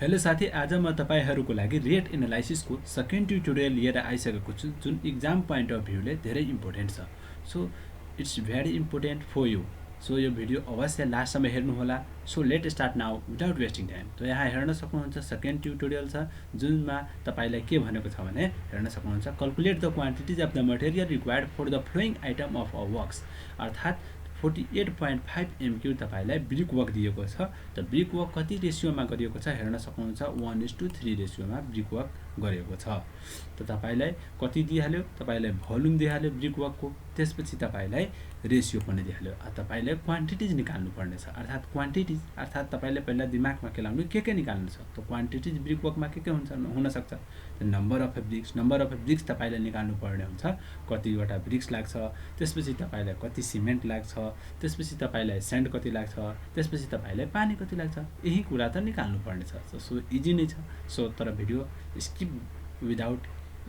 Hello साथी, आज म तपाईहरुको लागि रेट एनालाइसिसको सेकेन्ड ट्युटोरियल लिएर आइसकेको छु जुन एक्जाम पोइन्ट अफ भ्यूले धेरै इम्पोर्टेन्ट छ। So it's very important for you. So यो भिडियो अवश्य लास्टसम्म हेर्नु होला। So let start now without wasting time. त यहाँ हेर्न सक्नुहुन्छ सेकेन्ड ट्युटोरियल छ जुनमा तपाईलाई के भनेको छ भने हेर्न सक्नुहुन्छ calculate the quantities of the material required for the following item of a works, अर्थात 48.5 MQ तपाईलाई ब्रिक वर्क दिएको छ। त ब्रिक वर्क कति रेशियोमा गरिएको छ हेर्न सक्नुहुन्छ 1:3 रेशियोमा ब्रिक वर्क गरिएको छ। त तपाईलाई कति दिइहाल्यो, तपाईलाई भोल्युम दिइहाल्यो ब्रिक वर्कको, त्यसपछि तपाईलाई रेशियो पनि दिइहाल्यो। तपाईलाई क्वान्टिटिज निकाल्नु पर्ने छ, अर्थात क्वान्टिटिज अर्थात तपाईले पहिला दिमागमा के लाउनु के निकाल्नु छ। त क्वान्टिटिज ब्रिक वर्कमा के हुन्छ हुन सक्छ, नम्बर अफ ब्रिक्स तपाईले निकाल्नु पर्ने हुन्छ, कतिवटा ब्रिक्स लाग्छ, त्यसपछि तपाईलाई कति सिमेन्ट लाग्छ, त्यसपछि तपाईलाई स्यान्ड कति लाग्छ, त्यसपछि तपाईलाई पानी कति लाग्छ, यही कुरा त निकाल्नु पर्ने छ। सो इजी नै छ। सो तर भिडियो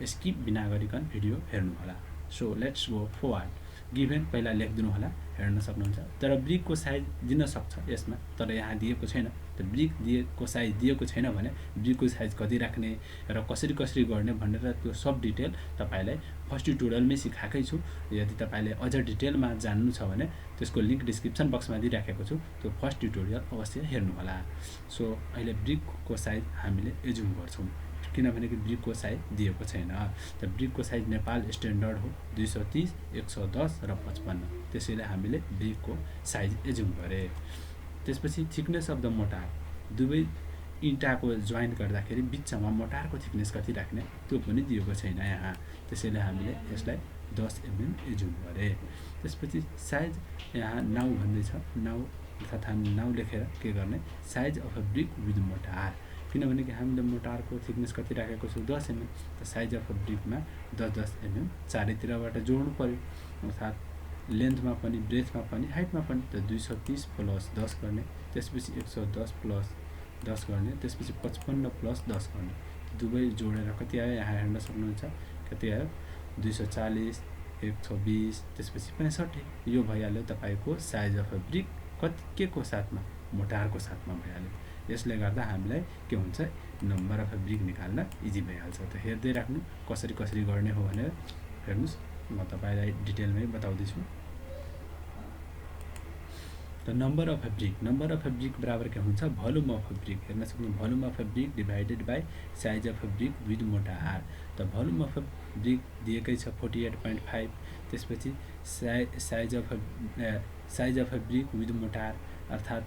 स्किप बिना गरिकन भिडियो हेर्नु होला। So let's go forward. Given पहिला लेखिदिनु होला, हेर्न सक्नुहुन्छ। तर ब्रिकको साइज दिन सक्छ यसमा, तर यहाँ दिएको छैन। त ब्रिक दिएको साइज दिएको छैन भने ब्रिकको साइज कति राख्ने र कसरी गर्ने भनेर त्यो सब डिटेल तपाईलाई फर्स्ट ट्युटोरियलमै सिकाएकै छु। यदि तपाईले अझ डिटेलमा जान्नु छ भने त्यसको लिंक डिस्क्रिप्सन बक्समा दिइराखेको छु, त्यो फर्स्ट ट्युटोरियल अवश्य हेर्नु होला। सो अहिले ब्रिकको साइज हामीले एज्युम गर्छौं किनभने ब्रिकको साइज दिएको छैन। त ब्रिकको साइज नेपाल स्ट्यान्डर्ड हो 230, 110 र 55। त्यसैले हामीले ब्रिकको साइज एज्युम गरे। त्यसपछि थिकनेस अफ द मोटार, दुवै इँटाको जोइन गर्दाखेरि बिचमा मोटारको थिकनेस कति राख्ने त्यो पनि दिएको छैन यहाँ। त्यसैले हामीले यसलाई 10 mm एज्युम गरे। त्यसपछि साइज यहाँ नाउ भन्दै छ, नाउ अर्थात हामी नाउ लेखेर के गर्ने, size of a brick with motor, किनभने हामीले मोटारको थिकनेस कति राखेको छु 10 mm। त साइज अफ अ ब्रिकमा 10 mm चारैतिरबाट जोड्नु पर्यो, अर्थात लेन्थमा पनि ब्रेथमा पनि हाइटमा पनि। त 230 + 10 गर्ने, त्यसपछि 110 + 10 गर्ने, त्यसपछि 55 + 10 गर्ने। दुवै जोडेर कति आयो यहाँ हेर्न सक्नुहुन्छ, कति आयो 240, 120, त्यसपछि 65। यो भइहाल्यो तपाईको साइज अफ अ ब्रिक कति के को साथमा, मोटारको साथमा भइहाल्यो। यसले गर्दा हामीलाई के हुन्छ, नम्बर अफ ब्रिक निकाल्न इजी भइहाल्छ। त हेर्दै राख्नु कसरी गर्ने हो भनेर हेर्नुस्, म तपाईलाई डिटेलमै बताउँदै छु। त नम्बर अफ ब्रिक बराबर के हुन्छ, भोल्युम अफ ब्रिक। हेर्न सक्नु volume of brick divided by size of brick with mortar. त भोल्युम अफ ब्रिक दिएकै छ 48.5, त्यसपछि size of brick with mortar अर्थात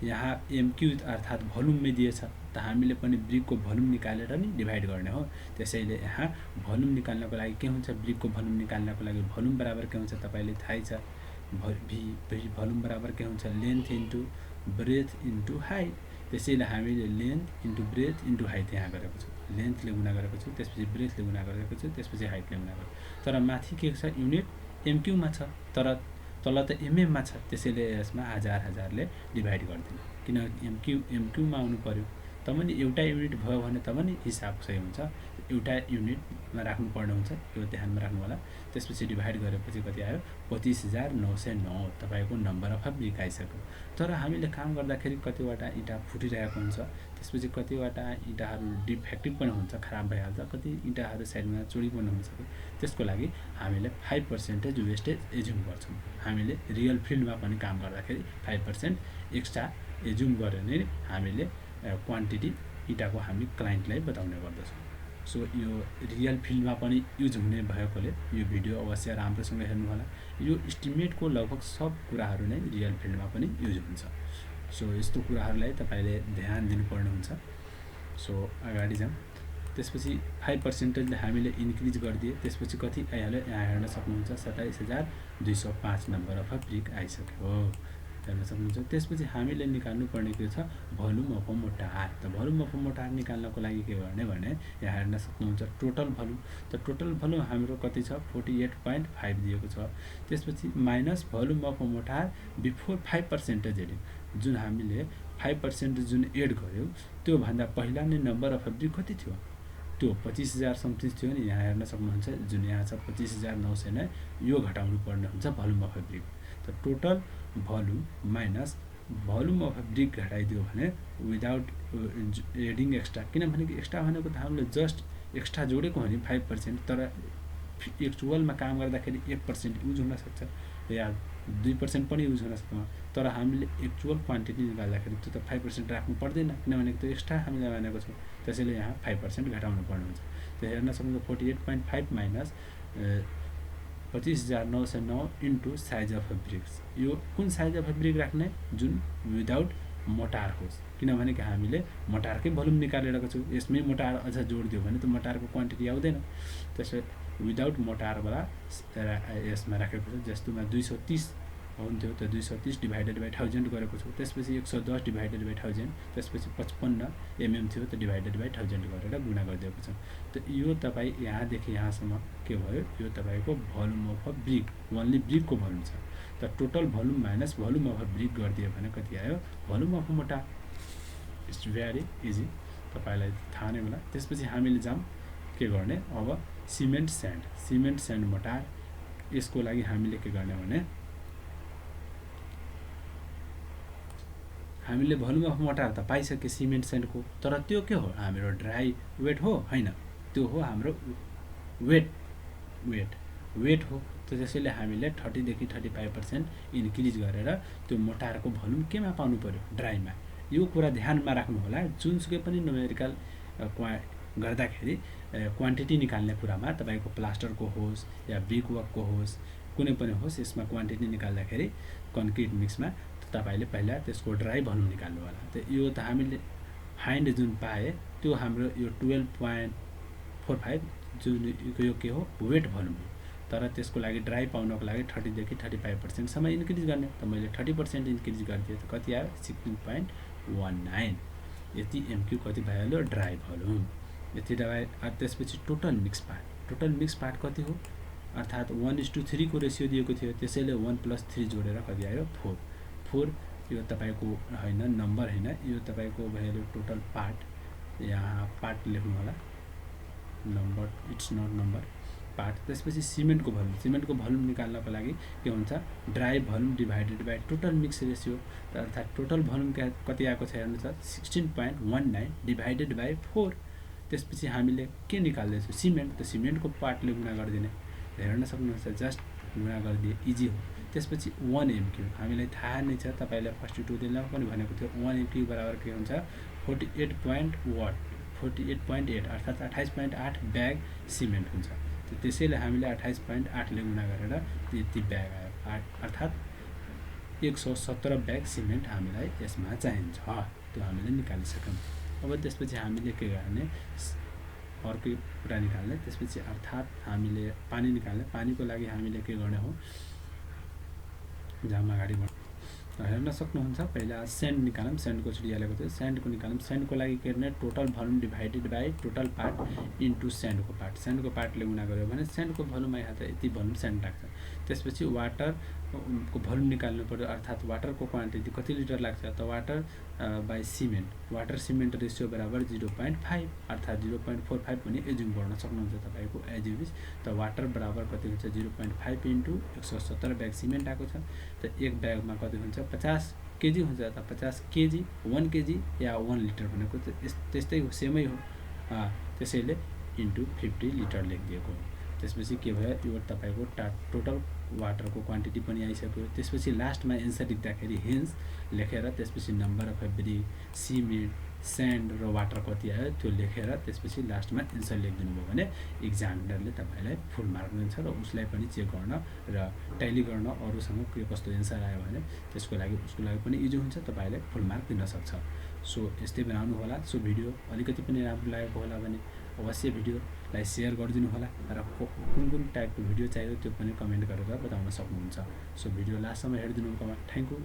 यहाँ MQ अर्थात भोल्युम में दिएछ। त हामीले पनि ब्रिकको भोल्युम निकालेर नि डिभाइड गर्ने हो। त्यसैले यहाँ भोल्युम निकाल्नको लागि के हुन्छ, ब्रिकको भोल्युम निकाल्नको लागि भोल्युम बराबर के हुन्छ तपाईले थाहै छ, भोल्युम बराबर के हुन्छ, length into breadth into height. त्यसैले हामीले length into breadth into height यहाँ गरेको छु, लेन्थले गुणा गरेको छु, त्यसपछि ब्रेथले गुणा गरेको छु, त्यसपछि हाइटले गुणा गरेको। तर माथि के छ, युनिट MQ मा छ, तर तल त MM मा छ। त्यसैले यसमा हजारले डिभाइड गर्दिनु, किन MQ मा आउनु पर्यो। तमनि एउटा युनिट भयो भने तमनि हिसाब सही हुन्छ, एउटा युनिटमा राख्नु पर्ने हुन्छ, यो ध्यानमा राख्नु होला। त्यसपछि डिभाइड गरेपछि कति आयो, 25,909 तपाईको नम्बर अफ ब्रिक आइसक्यो। तर हामीले काम गर्दाखेरि कतिवटा इँटा फुटिरहेको हुन्छ, त्यसपछि कतिवटा इँटाहरू डिफेक्टिभ पनि हुन्छ, खराब भइहाल्छ, कति इँटाहरू साइडमा चोरी पनि हुन्छ। त्यसको लागि हामीले 5% वेस्टेज एज्युम गर्छौं। हामीले रियल फिल्डमा पनि काम गर्दाखेरि 5% एक्स्ट्रा एज्युम गरेर नै हामीले क्वान्टिटी इँटाको हामी क्लाइन्टलाई बताउने गर्दछौं। सो यो रियल फिल्डमा पनि युज हुने भएकोले यो भिडियो अवश्य राम्रोसँग हेर्नु होला। यो एस्टिमेटको लगभग सब कुराहरू नै रियल फिल्डमा पनि युज हुन्छ। सो यस्तो कुराहरूलाई तपाईले ध्यान दिनुपर्ने हुन्छ। सो अगाडि जाउँ। त्यसपछि 5% ले हामीले इन्क्रिज गरिदिए, त्यसपछि कति आइहाल्यो यहाँ हेर्न सक्नुहुन्छ, 27,205 नम्बर अफ ब्रिक आइसक्यो, हेर्न सक्नुहुन्छ। त्यसपछि हामीले निकाल्नु पर्ने के छ, भोल्युम अफ मोटार। त भोल्युम अफ मोटार निकाल्नको लागि के गर्ने भने यहाँ हेर्न सक्नुहुन्छ टोटल भोल्युम। त टोटल भोल्युम हाम्रो कति छ, 48.5 दिएको छ। त्यसपछि minus volume of motor before 5% adding, जुन हामीले 5% जुन एड गर्यो त्यो भन्दा पहिला नै नम्बर अफ ब्रिक कति थियो, त्यो 25,000 समथिङ थियो नि। यहाँ हेर्न सक्नुहुन्छ जुन यहाँ छ 25,900 नै, यो घटाउनु पर्ने हुन्छ भोल्युम अफ ब्रिक। त total volume minus volume of brick घटाइदियो भने विदाउट एडिङ एक्स्ट्रा, किनभने एक्स्ट्रा भनेको त हामीले जस्ट एक्स्ट्रा जोडेको हो नि 5%, तर एक्चुअलमा काम गर्दाखेरि 1% युज हुन सक्छ या 2% पनि युज हुन सक्छ, तर हामीले एक्चुअल क्वान्टिटी निकाल्दाखेरि त्यो त 5% राख्नु पर्दैन, किनभने त्यो एक्स्ट्रा हामीले भनेको छौँ। त्यसैले यहाँ 5% घटाउनु पर्ने हुन्छ। त्यो हेर्न सक्नुहुन्छ 48.5 minus 25,909 into size of fabrics. यो कुन साइज अफ फेब्रिक राख्ने, जुन विदाउट मोटार होस्, किनभने कि हामीले मोटारकै भोल्युम निकालेको छौँ। यसमै मोटार अझ जोडिदियो भने त मोटारको क्वान्टिटी आउँदैन। त्यसै विदाउट मोटारवाला यसमा राखेको छ। जस्तोमा 230 हुन्थ्यो, त्यो 230 डिभाइडेड बाई 1000 गरेको छु। त्यसपछि 110 डिभाइडेड बाई 1000, त्यसपछि 55 mm थियो, त्यो डिभाइडेड बाई 1000 गरेर गुणा गरिदिएको छ। त यो तपाईँ यहाँदेखि यहाँसम्म के भयो, यो तपाईँको भोल्युम अफ ब्रिक, ओन्ली ब्रिकको भोल्युम छ। त total volume minus volume of brick गरिदियो भने कति आयो, volume of mortar. It's very easy, तपाईँलाई थाहा नै होला। त्यसपछि हामीले जाऊँ के गर्ने, अब सिमेन्ट स्यान्ड मोटार। यसको लागि हामीले के गर्ने भने हामीले भोल्युम अफ मोटार त पाइसके सिमेन्ट स्यान्डको, तर त्यो के हो, हाम्रो ड्राई वेट हो, हैन, त्यो हो हाम्रो वेट हो। त्यसैले हामीले 30 देखि 35% इन्क्रिज गरेर त्यो मोटारको भोल्युम केमा पाउनु पर्यो, ड्राईमा। यो कुरा ध्यानमा राख्नु होला। जुनसुकै पनि न्युमेरिकल गर्दाखेरि क्वान्टिटी निकाल्ने कुरामा तपाईको प्लास्टरको होस् या ब्रिकवर्कको होस्, कुनै पनि होस्, यसमा क्वान्टिटी निकाल्दाखेरि कन्क्रिट मिक्समा तपाईले पहिला त्यसको ड्राई भोल्युम निकाल्नु होला। त यो त हामीले फाइन्ड जुन पाए त्यो हाम्रो यो 12.45 जुन यो के हो, वेट भोल्युम हो। तर त्यसको लागि ड्राई पाउनको लागि 30 देखि 35% सम्म इन्क्रिज गर्ने। त मैले 30% इन्क्रिज गरिदिएँ, त कति आयो, 16.19। यति एमक्यू कति भयो, ड्राई भोल्युम यति ड्राई। त्यसपछि टोटल मिक्स पार्ट कति हो, अर्थात् 1:3 को रेसियो दिएको थियो। त्यसैले 1 + 3 जोडेर कति आयो, 4। यो तपाईको हैन, नम्बर हैन, यो तपाईको भयो टोटल पार्ट। यहाँ पार्ट लेख्नु होला, number, it's not number, part. त्यसपछि सिमेन्टको भोल्युम निकाल्नको लागि के हुन्छ, dry volume divided by total mix ratio. अर्थात् टोटल भोल्युम कति आएको छ हेर्नु त, 16.19 डिभाइडेड बाई 4। त्यसपछि हामीले के निकाल्दैछौँ, सिमेन्ट। त सिमेन्टको पार्टले गुणा गरिदिने, हेर्न सक्नुहुन्छ, जस्ट गुणा गरिदिए, इजी हो। त्यसपछि 1 MQ हामीलाई थाहा नै छ, तपाईलाई फर्स्ट ट्युटोरियलमा पनि भनेको थियो। 1 MQ बराबर के हुन्छ, 48.8 अर्थात् 28.8 ब्याग सिमेन्ट हुन्छ। त्यसैले हामीले 28.8 ले गुणा गरेर यति ब्याग आयो, अर्थात् 117 ब्याग सिमेन्ट हामीलाई यसमा चाहिन्छ। त्यो हामीले निकालिसक्यौँ। अब त्यसपछि हामीले के गर्ने, अर्को कुरा निकाल्ने। त्यसपछि अर्थात् हामीले पानी निकाल्ने। पानीको लागि हामीले के गर्ने हो, जाम अगाडि बढ्नु हेर्न सक्नुहुन्छ। पहिला स्यान्ड निकालौँ, स्यान्डको छुट्याइएको थियो, स्यान्डको निकालौँ। स्यान्डको लागि के गर्ने, total volume divided by total part into स्यान्डको पार्टले गुणा गर्यो भने स्यान्डको भोल्युम यहाँ त यति भोल्युम स्यान्ड लाग्छ। त्यसपछि वाटरको भोल्युम निकाल्नु पर्यो, अर्थात् वाटरको क्वान्टिटी कति लिटर लाग्छ, त water by cement, water cement ratio बराबर 0.5 अर्थात् 0.45 पनि एज्युम गर्न सक्नुहुन्छ तपाईको एज इट इज। त वाटर बराबर कति हुन्छ, 0.5 इन्टु 117 ब्याग सिमेन्ट आएको छ। त एक ब्यागमा कति हुन्छ, 50 केजी हुन्छ। त 50 केजी 1 केजी या 1 लिटर भनेको त्यस्तै हो, सेमै हो। त्यसैले इन्टु 50 लिटर लेखिदिएको हो। त्यसपछि के भयो, यो तपाईको टोटल वाटरको क्वान्टिटी पनि आइसक्यो। त्यसपछि लास्टमा एन्सर लेख्दाखेरि हेन्स लेखेर, त्यसपछि number of brick, cement, sand र वाटर कति आयो त्यो लेखेर, त्यसपछि लास्टमा एन्सर लेखिदिनु भयो भने एक्जामिनरले तपाईलाई फुल मार्क दिन्छ र उसलाई पनि चेक गर्न र ट्याली गर्न अरूसँग के कस्तो एन्सर आयो भने त्यसको लागि उसको लागि पनि इजी हुन्छ, तपाईलाई फुल मार्क दिन सक्छ। सो यस्तै बनाउनु होला। सो भिडियो अलिकति पनि राम्रो लागेको होला भने अवश्य भिडियोलाई सेयर गरिदिनु होला र कुन टाइपको भिडियो चाहियो त्यो पनि कमेन्ट गरेर बताउन सक्नुहुन्छ। सो भिडियो लास्टसम्म हेरिदिनु भयो, थ्याङ्क यू।